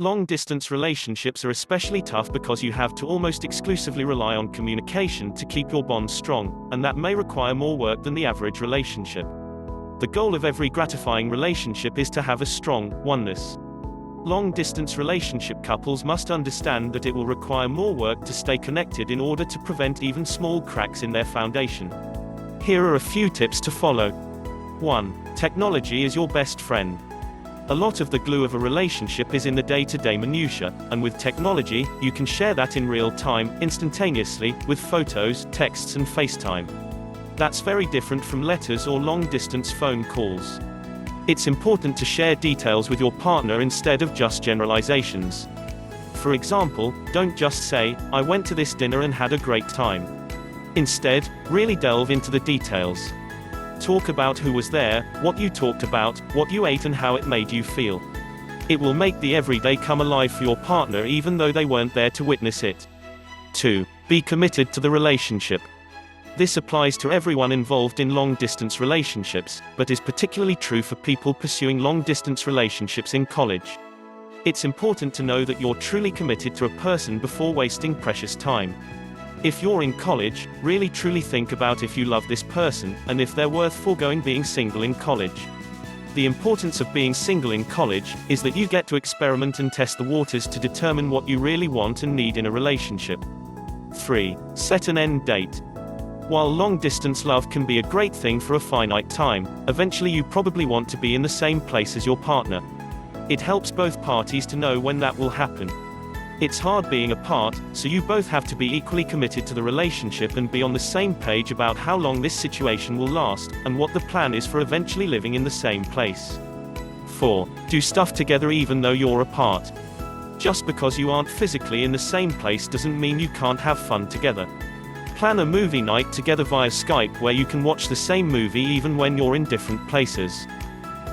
Long-distance relationships are especially tough because you have to almost exclusively rely on communication to keep your bond strong, and that may require more work than the average relationship. The goal of every gratifying relationship is to have a strong oneness. Long-distance relationship couples must understand that it will require more work to stay connected in order to prevent even small cracks in their foundation. Here are a few tips to follow. 1. Technology is your best friend. A lot of the glue of a relationship is in the day-to-day minutiae, and with technology, you can share that in real time, instantaneously, with photos, texts and FaceTime. That's very different from letters or long-distance phone calls. It's important to share details with your partner instead of just generalizations. For example, don't just say, "I went to this dinner and had a great time." Instead, really delve into the details. Talk about who was there, what you talked about, what you ate and how it made you feel. It will make the everyday come alive for your partner even though they weren't there to witness it. 2. Be committed to the relationship. This applies to everyone involved in long-distance relationships, but is particularly true for people pursuing long-distance relationships in college. It's important to know that you're truly committed to a person before wasting precious time. If you're in college, really truly think about if you love this person, and if they're worth foregoing being single in college. The importance of being single in college is that you get to experiment and test the waters to determine what you really want and need in a relationship. 3. Set an end date. While long-distance love can be a great thing for a finite time, eventually you probably want to be in the same place as your partner. It helps both parties to know when that will happen. It's hard being apart, so you both have to be equally committed to the relationship and be on the same page about how long this situation will last, and what the plan is for eventually living in the same place. 4. Do stuff together even though you're apart. Just because you aren't physically in the same place doesn't mean you can't have fun together. Plan a movie night together via Skype where you can watch the same movie even when you're in different places.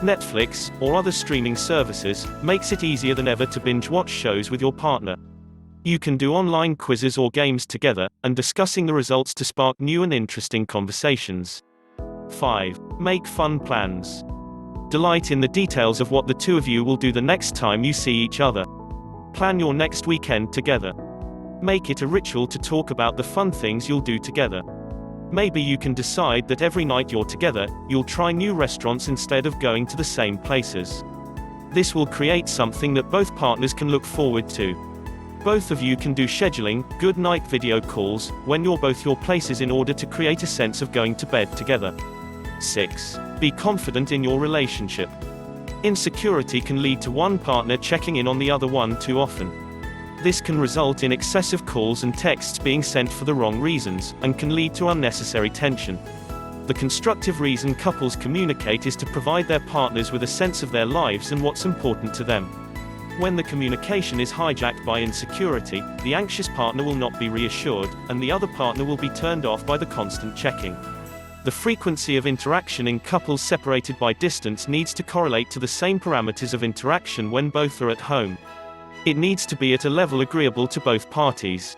Netflix, or other streaming services, makes it easier than ever to binge-watch shows with your partner. You can do online quizzes or games together, and discussing the results to spark new and interesting conversations. 5. Make fun plans. Delight in the details of what the two of you will do the next time you see each other. Plan your next weekend together. Make it a ritual to talk about the fun things you'll do together. Maybe you can decide that every night you're together, you'll try new restaurants instead of going to the same places. This will create something that both partners can look forward to. Both of you can do scheduling, good night video calls, when you're both your places in order to create a sense of going to bed together. 6. Be confident in your relationship. Insecurity can lead to one partner checking in on the other one too often. This can result in excessive calls and texts being sent for the wrong reasons, and can lead to unnecessary tension. The constructive reason couples communicate is to provide their partners with a sense of their lives and what's important to them. When the communication is hijacked by insecurity, the anxious partner will not be reassured, and the other partner will be turned off by the constant checking. The frequency of interaction in couples separated by distance needs to correlate to the same parameters of interaction when both are at home. It needs to be at a level agreeable to both parties.